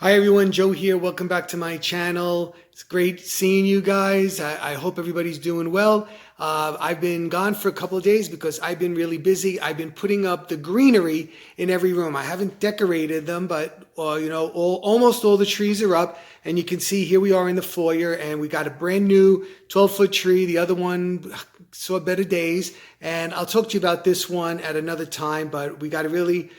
Hi everyone, Joe here. Welcome back to my channel. It's great seeing you guys. I hope everybody's doing well. I've been gone for a couple of days because I've been really busy. I've been putting up the greenery in every room. I haven't decorated them, but almost all the trees are up. And you can see here we are in the foyer, and we got a brand new 12-foot tree. The other one saw better days, and I'll talk to you about this one at another time. But we got a really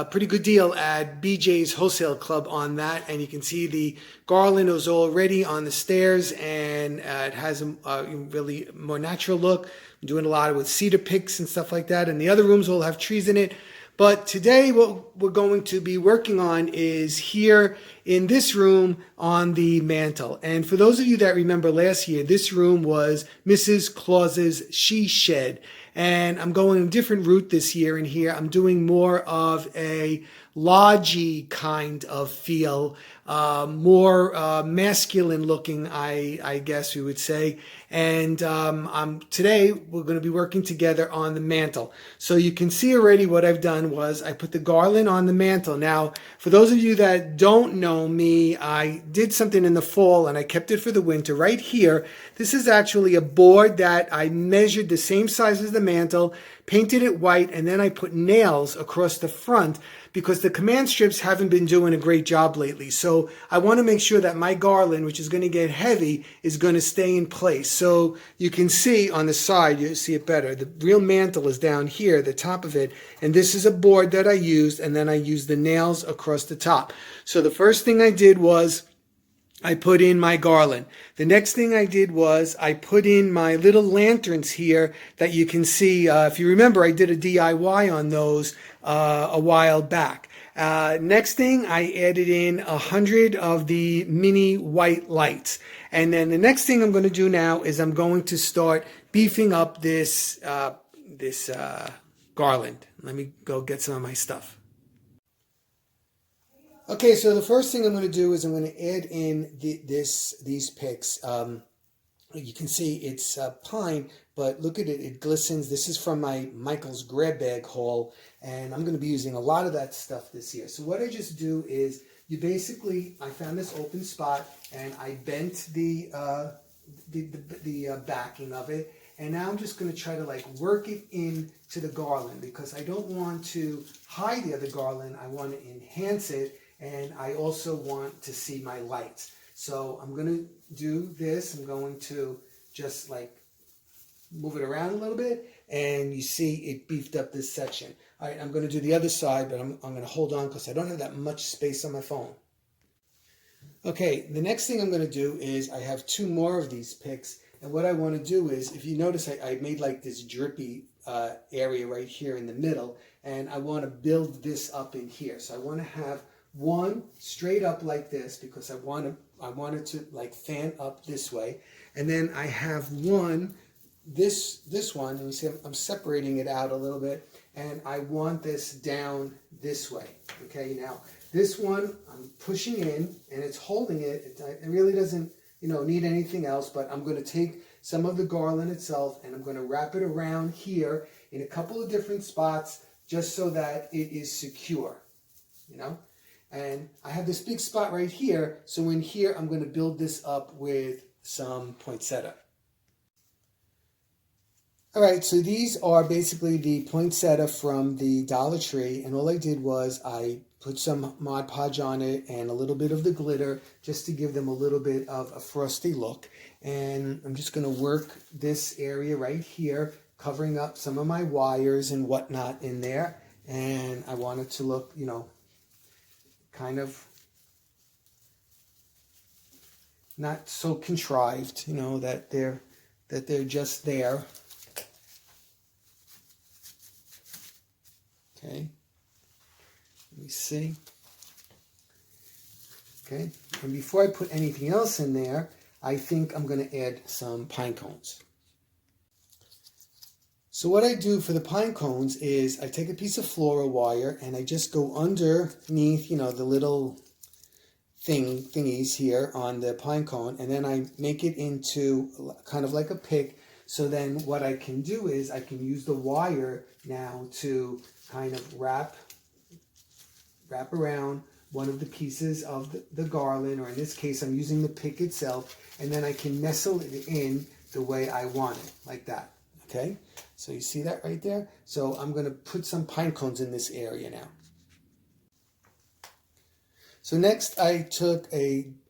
pretty good deal at BJ's Wholesale Club on that, and you can see the garland is already on the stairs, and it has a really more natural look. I'm doing a lot with cedar picks and stuff like that, and the other rooms will have trees in it. But today what we're going to be working on is here in this room on the mantle. And for those of you that remember last year, this room was Mrs. Claus's she shed. And I'm going a different route this year in here. I'm doing more of a lodgy kind of feel, more masculine looking, I guess we would say. And today we're going to be working together on the mantle. So you can see already what I've done was I put the garland on the mantle. Now, for those of you that don't know me, I did something in the fall and I kept it for the winter right here. This is actually a board that I measured the same size as the mantle, painted it white, and then I put nails across the front because the command strips haven't been doing a great job lately. So I want to make sure that my garland, which is going to get heavy, is going to stay in place. So you can see on the side, you see it better. The real mantle is down here, the top of it. And this is a board that I used, and then I used the nails across the top. So the first thing I did was I put in my garland. The next thing I did was I put in my little lanterns here that you can see. If you remember, I did a DIY on those a while back. Next thing, I added in 100 of the mini white lights. And then the next thing I'm going to do now is I'm going to start beefing up this garland. Let me go get some of my stuff. Okay, so the first thing I'm going to do is I'm going to add in these picks. You can see it's pine, but look at it, it glistens. This is from my Michael's grab bag haul, and I'm going to be using a lot of that stuff this year. So what I just do is I found this open spot, and I bent the backing of it, and now I'm just going to try to work it into the garland because I don't want to hide the other garland. I want to enhance it. And I also want to see my lights. So I'm going to do this. I'm going to just move it around a little bit. And you see it beefed up this section. All right, I'm going to do the other side, but I'm going to hold on because I don't have that much space on my phone. Okay, the next thing I'm going to do is I have two more of these picks. And what I want to do is, if you notice, I made this drippy area right here in the middle. And I want to build this up in here. So I want to have one straight up like this because I want it to fan up this way, and then I have one this one, and you see I'm separating it out a little bit, and I want this down this way. Okay, now this one I'm pushing in and it's holding it. It really doesn't need anything else, but I'm going to take some of the garland itself and I'm going to wrap it around here in a couple of different spots just so that it is secure. And I have this big spot right here, so in here I'm going to build this up with some poinsettia. Alright, so these are basically the poinsettia from the Dollar Tree, and all I did was I put some Mod Podge on it and a little bit of the glitter just to give them a little bit of a frosty look. And I'm just going to work this area right here, covering up some of my wires and whatnot in there. And I want it to look, kind of not so contrived, that they're just there. Okay, let me see. Okay, and before I put anything else in there, I think I'm going to add some pine cones. So what I do for the pine cones is I take a piece of fluoro wire and I just go underneath, the little thingies here on the pine cone, and then I make it into kind of like a pick. So then what I can do is I can use the wire now to kind of wrap around one of the pieces of the garland, or in this case, I'm using the pick itself, and then I can nestle it in the way I want it, like that, okay? So you see that right there? So I'm going to put some pine cones in this area now. So next I took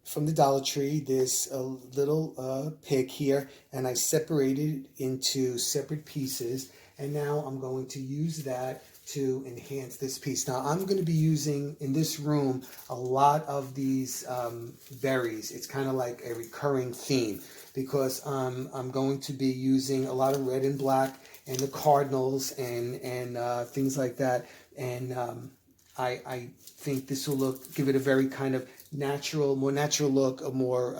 from the Dollar Tree, this little pick here, and I separated it into separate pieces, and now I'm going to use that to enhance this piece. Now I'm going to be using, in this room, a lot of these berries. It's kind of like a recurring theme, because I'm going to be using a lot of red and black, and the cardinals, and things like that, and I think this will give it a very kind of more natural look, a more,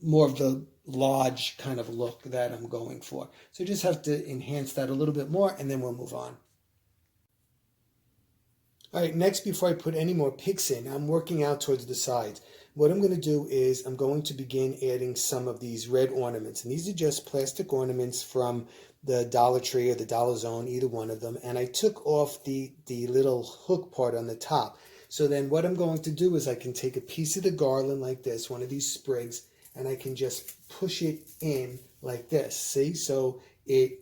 more of the large kind of look that I'm going for. So just have to enhance that a little bit more, and then we'll move on. All right, next, before I put any more picks in, I'm working out towards the sides. What I'm going to do is I'm going to begin adding some of these red ornaments. And these are just plastic ornaments from the Dollar Tree or the Dollar Zone, either one of them. And I took off the little hook part on the top. So then what I'm going to do is I can take a piece of the garland like this, one of these sprigs, and I can just push it in like this. See? So it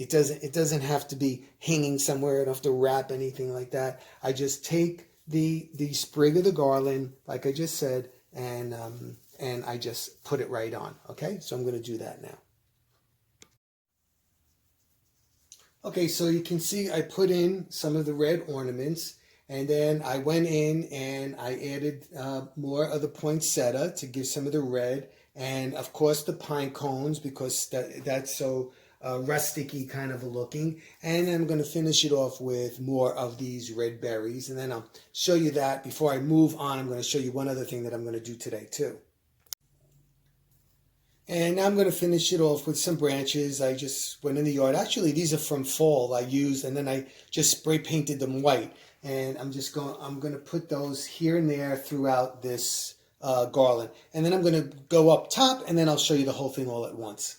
doesn't have to be hanging somewhere. I don't have to wrap anything like that. I just take the sprig of the garland, like I just said, and I just put it right on. Okay, so I'm going to do that now. Okay, so you can see I put in some of the red ornaments, and then I went in and I added more of the poinsettia to give some of the red, and of course the pine cones, because that's so rustic-y kind of a looking. And then I'm going to finish it off with more of these red berries, and then I'll show you that. Before I move on, I'm going to show you one other thing that I'm going to do today too. And now I'm going to finish it off with some branches. I just went in the yard. Actually, these are from fall I used, and then I just spray painted them white. And I'm going to put those here and there throughout this garland. And then I'm going to go up top, and then I'll show you the whole thing all at once.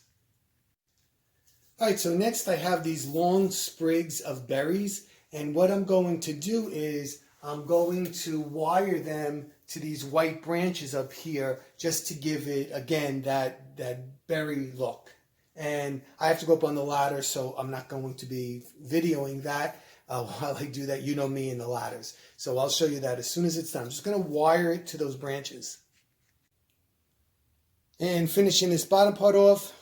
All right, so next I have these long sprigs of berries, and what I'm going to do is I'm going to wire them to these white branches up here, just to give it, again, that berry look. And I have to go up on the ladder, so I'm not going to be videoing that while I do that. You know me and the ladders. So I'll show you that as soon as it's done. I'm just going to wire it to those branches. And finishing this bottom part off,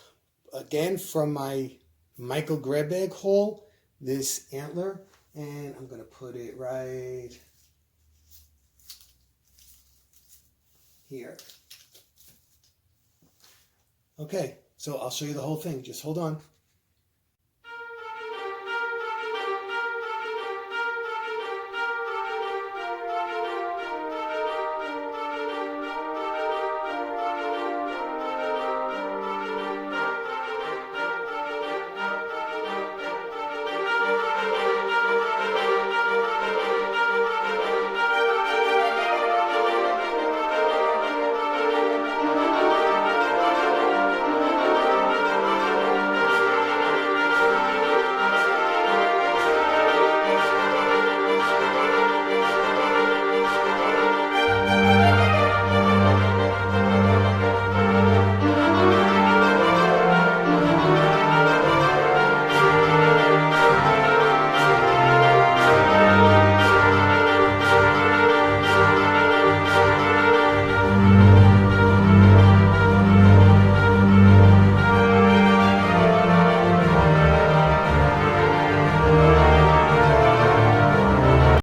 again, from my Michael grab bag haul, this antler, and I'm going to put it right here. Okay, so I'll show you the whole thing. Just hold on.